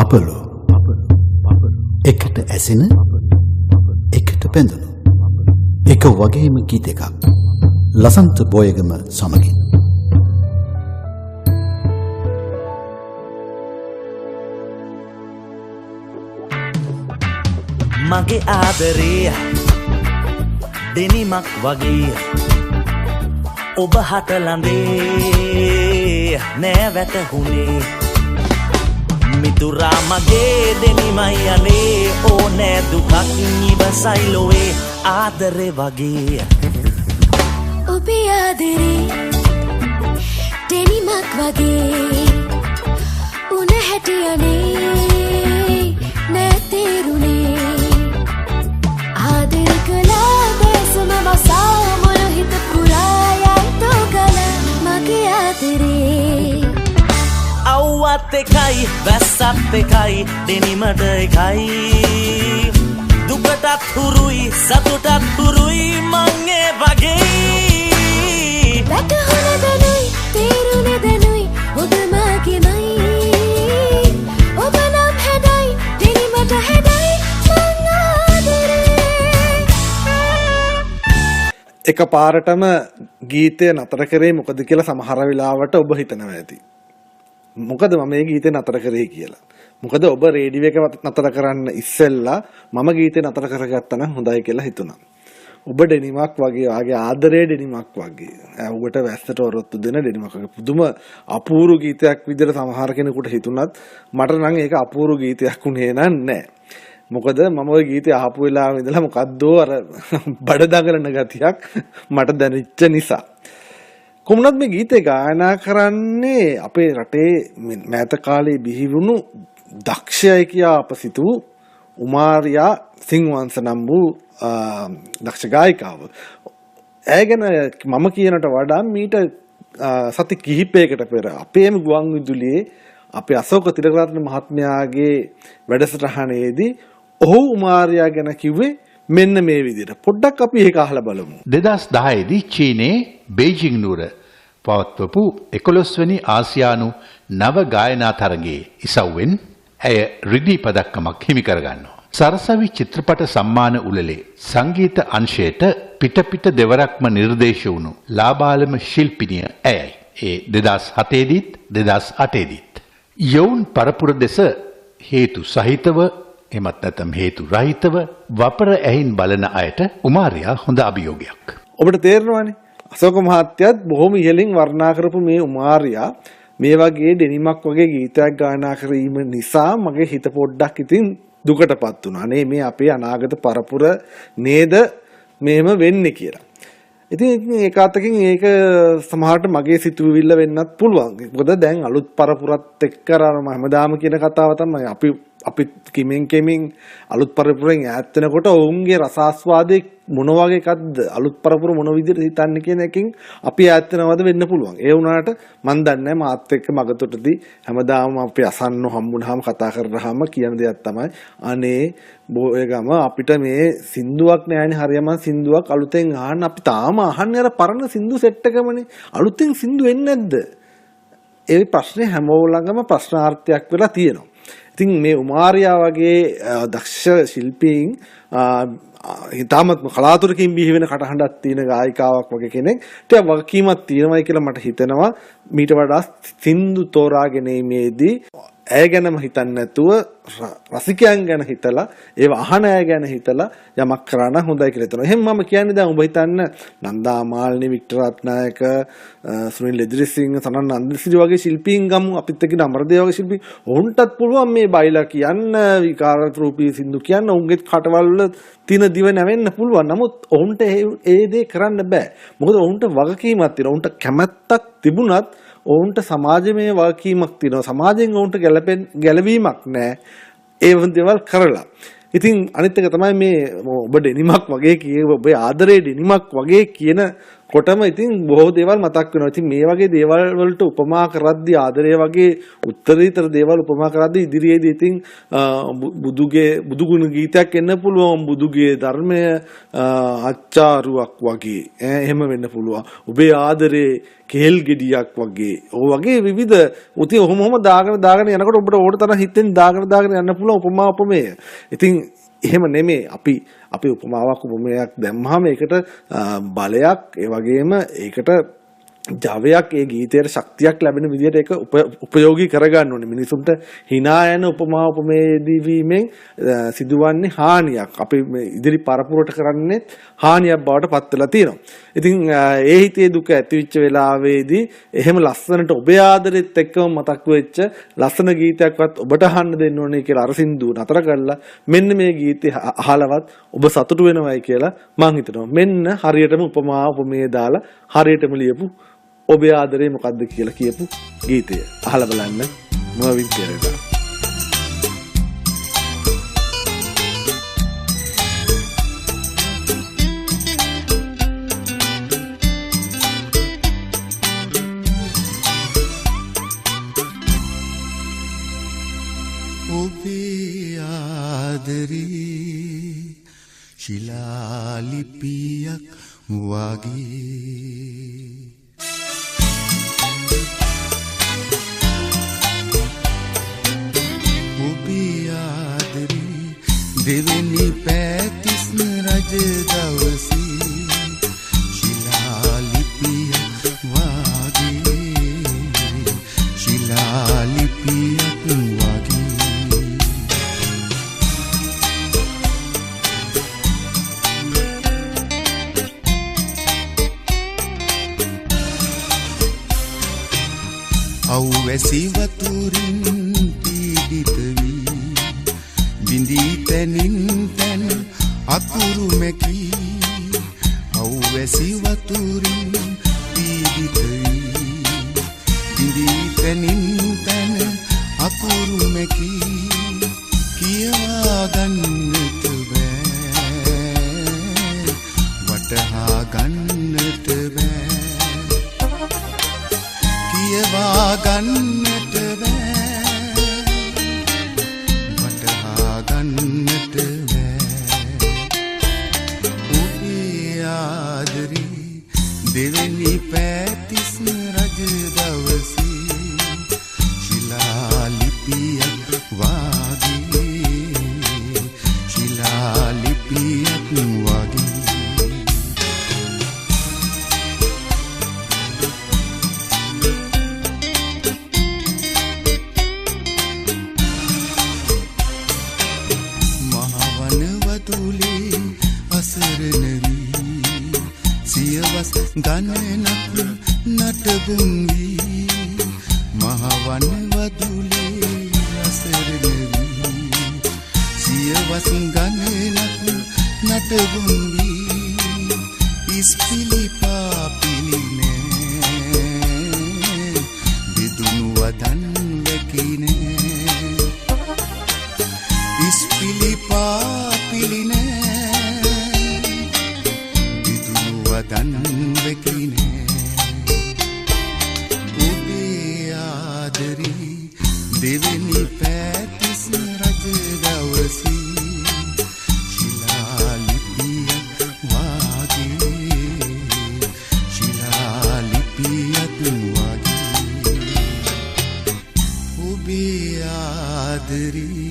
පපලු එකට ඇසෙන එකට පැඳුණු එක වගේම ගීත එකක් ලසන්ත බෝයගම සමගින් මගේ ආදරේ දෙනිමක් වගේ ඔබ හට ළඳේ නෑ වැටහුණේ මිතුරා මගේ දෙනිමයි අනේ ඕනෑ දුකක් ඉවසයි ලොවේ ආදරේ වගේ ඔබේ ආදරේ දෙනිමක් වගේ උන හැටි අනේ නෑ තේරුණේ ආදර කළා දේශම වසා මොන හිත පුරායයි තෝ කළා මගේ ආදරේ අව්වත් එකයි වැස්සත් එකයි දෙනිමට එකයි දුකටත් හුරුයි සතුටත් හුරුයි මං ඒ වගේ වැටහුණ දැනුයි තේරුණ දැනුයි ඔබ මගේමයි ඔබ නම් හැඩයි දෙනිමට හැඩයි මං ආදරේ එක පාරටම ගීතය නතර කරේ මොකද කියලා සමහර වෙලාවට ඔබ හිතනවා ඇති. මොකද මම මේ ගීතේ නතර කරේ කියලා. මොකද ඔබ රේඩියෝ එක නතර කරන්න ඉස්සෙල්ලා මම ගීතේ නතර කරගත්තා නම් හොඳයි කියලා හිතුණා. ඔබ ඩෙනිමක් වගේ ආගේ ආදරේ ඩෙනිමක් වගේ. ඔබට වැස්සට ඔරොත්තු දෙන ඩෙනිමක් වගේ. පුදුම අපූර්ව ගීතයක් විදිහට සමහර කෙනෙකුට හිතුණත් මට නම් ඒක අපූර්ව ගීතයක් උනේ නෑ. මොකද මම ওই ගීතය අහපු වෙලාවෙ ඉඳලා මොකද්දෝ අර බඩ දඟලන ගතියක් මට දැනෙච්ච නිසා. කොමුණත් මේ ගීතේ ගායනා කරන්නේ අපේ රටේ මෑත කාලේ බිහි වුණු දක්ෂයයි කියා අප සිතූ උමාරියා සිංවංශ නම් වූ දක්ෂ ගායිකාව. ඇය ගැන මම කියනට වඩා මීට සති කිහිපයකට පෙර අපේම ගුවන් විදුලියේ අපේ අශෝක තිලකරත්න මහත්මයාගේ වැඩසටහනේදී ඔහු උමාරියා ගැන කිව්වේ මෙන්න මේ විදිහට. පොඩ්ඩක් අපි ඒක අහලා බලමු. 2010 දී චීනයේ බේජිං නුවර පවත්වපු 11 වෙනි ආසියානු නව ගායනා තරගයේ ඉසව්වෙන් ඇය රිදී පදක්කමක් හිමි කරගන්නවා. සරසවි චිත්‍රපට සම්මාන උළෙලේ සංගීත අංශයට පිට දෙවරක්ම නිර්දේශ වුණු ලාබාලම ශිල්පිනිය ඇයයි. ඒ 2007 දීත් 2008 දීත් යොවුන් පරපුර දෙස හේතු සහිතව එමත් නැත්නම් හේතු රහිතව වපර ඇහින් බලන අයට උමාරියා හොඳ අභියෝගයක්. ඔබට තේරෙනවනේ අශෝක මහත්තයත් බොහොම ඉහළින් වර්ණනා කරපු මේ උමාරියා මේ වගේ ඩෙනිමක් වගේ ගීතයක් ගායනා කිරීම නිසා මගේ හිත පොඩ්ඩක් ඉතින් දුකටපත් වුණා. අනේ මේ අපේ අනාගත පරපුර නේද මෙහෙම වෙන්නේ කියලා. ඉතින් ඒක අතකින් ඒක සමහරට මගේ සිතුවිල්ල වෙන්නත් පුළුවන්. මොකද දැන් අලුත් පරපුරත් එක්ක අර හැමදාම කියන කතාව තමයි අපි කිමින් අලුත් පරපුරෙන් ඈත් වෙනකොට ඔවුන්ගේ රසාස්වාදයේ මොන වගේ එකක්ද අලුත් පරපුර මොන විදිහට හිතන්නේ කියන එකකින් අපි ඈත් වෙනවද වෙන්න පුළුවන්. ඒ වුණාට මන් දන්නේ මාත් එක්ක මගතොටදී හැමදාම අපි අසන්නව හම්බුනහම කතා කරනහම කියන දෙයක් තමයි අනේ බොයගම අපිට මේ සින්දුවක් නෑනේ හරියම සින්දුවක් අලුතෙන් අහන්න අපි තාම අහන්නේ අර පරණ සින්දු සෙට් එකමනේ. අලුතෙන් සින්දු එන්නේ නැද්ද? ඒ ප්‍රශ්නේ හැමෝම ළඟම ප්‍රශ්නාර්ථයක් වෙලා තියෙනවා. ඉතින් මේ උමාරියා වගේ දක්ෂ ශිල්පීන් හිතාමත් කලාතුරකින් බිහි වෙන කටහඬක් තියෙන ගායිකාවක් වගේ කෙනෙක් ටික වගකීමක් තියෙනවයි කියලා මට හිතෙනවා. මීට වඩා සින්දු තෝරා ගැනීමේදී ඇය ගැනම හිතන්නේ නැතුව රසිකයන් ගැන හිතලා ඒව අහන අය ගැන හිතලා යමක් කරා නම් හොඳයි කියලා හිතනවා. එහෙනම් මම කියන්නේ දැන් ඔබ හිතන්න නන්දා මාලිනී වික්ටර් රත්නායක සුනිල් එදිරිසිංහ සනන් නන්දිසිරි වගේ ශිල්පීන් ගමු අපිත් එක්ක අමරදේව වගේ ශිල්පී ඔවුන්ටත් පුළුවන් මේ බයිලා කියන්න විකාරත් රූපී සින්දු කියන්න ඔවුන්ගේ කටවල් වල තින දිව නැවෙන්න පුළුවන්. නමුත් ඔවුන්ට ඒ දේ කරන්න බෑ. මොකද ඔවුන්ට වගකීමක් තියෙනවා. ඔවුන්ට කැමැත්තක් තිබුණත් ඔවුන්ට සමාජමය වගකීමක් තියෙනවා. සමාජයෙන් ඔවුන්ට ගැලවීමක් නැහැ. ඒ දේවල් කරලා. ඉතින් අනිත් එක තමයි මේ ඔබ ඩෙනිමක් වගේ ඔබේ ආදරේ ඩෙනිමක් වගේ කියන කොටම ඉතින් බොහෝ දේවල් මතක් වෙනවා. ඉතින් මේ වගේ දේවල් වලට උපමා කරද්දී ආදරය වගේ උත්තරීතර දේවල් උපමා කරද්දී ඉදිරියේදී ඉතින් බුදු ගුණ ගීතයක් එන්න පුළුවන්. බුදුගේ ධර්මය අච්චාරුවක් වගේ එහෙම වෙන්න පුළුවන්. ඔබේ ආදරේ කේල් ගෙඩියක් වගේ. ඔය වගේ විවිධ උතින් ඔහොම දාගෙන යනකොට ඔබට ඕන තරම් හිතෙන් දාගෙන යන්න පුළුවන් උපමා උපමේය. ඉතින් එහෙම නෙමෙයි අපි උපමාවක් උපමයක් දැම්මහම ඒකට බලයක් ඒ වගේම ඒකට ජවයක් ඒ ගීතයට ශක්තියක් ලැබෙන විදිහට ඒක උපයෝගී කරගන්න ඕනේ. මිනිසුන්ට hina යන උපමා උපමේයදී වීමෙන් සිදුවන්නේ හානියක්. අපි ඉදිරි පරපුරට කරන්නේ හානියක් බවට පත් වෙලා තියෙනවා. ඉතින් ඒ හිතේ දුක ඇතිවෙච්ච වෙලාවේදී එහෙම ලස්සනට ඔබේ ආදරෙත් එක්කම මතක් වෙච්ච ලස්සන ගීතයක්වත් ඔබට අහන්න දෙන්න ඕනේ කියලා අර සින්දුව නතර කරලා මෙන්න මේ ගීතේ අහලවත් ඔබ සතුටු වෙනවයි කියලා මං හිතනවා. මෙන්න හරියටම උපමා උපමේය දාලා හරියටම ලියපු ඔබේ ආදරේ මොකද්ද කියලා කියපු ගීතය අහලා බලන්න මර්වින් පෙරේරා. ඔබේ ආදරේ ශිලාලිපියක් වගේ දෙවෙනි පැතිස් රජ දවසේ ශිලාලිපියක් වාගේ ශිලාලිපියක් වාගේ අවැසි වතුරින් පීඩිත වී බිඳී තැනින් තැන අකුරු මැකී අවැසි වතුරින් පීඩිත වී බිඳී තැනින් තැන අකුරු මැකී කියවා ගන්නට බෑ වටහා ගන්නට බෑ කියවා ගන්නට බෑ ගන්නට බෑ ඔබේ ආදරේ දෙවෙනි පැතිස් රජ දවසේ ශිලාලිපියක් වාගේ ශිලාලිපියක් වාගේ ගණනක් නටබුන් වී මහවන වදුලේ අසරණ වී සියවස් ගණනක් නටබුන් වී ඉස්පිලි පාපිලි නෑ බිදුණු වදන් වැකි නෑ ඉස්පිලි පාපිලි නෑ දන් වෙකිනේ ඔබේ ආදරේ දෙවෙනි පැතිස් රජ දවසේ ශිලාලිපියක් වාගේ ශිලාලිපියක් වාගේ ඔබේ ආදරේ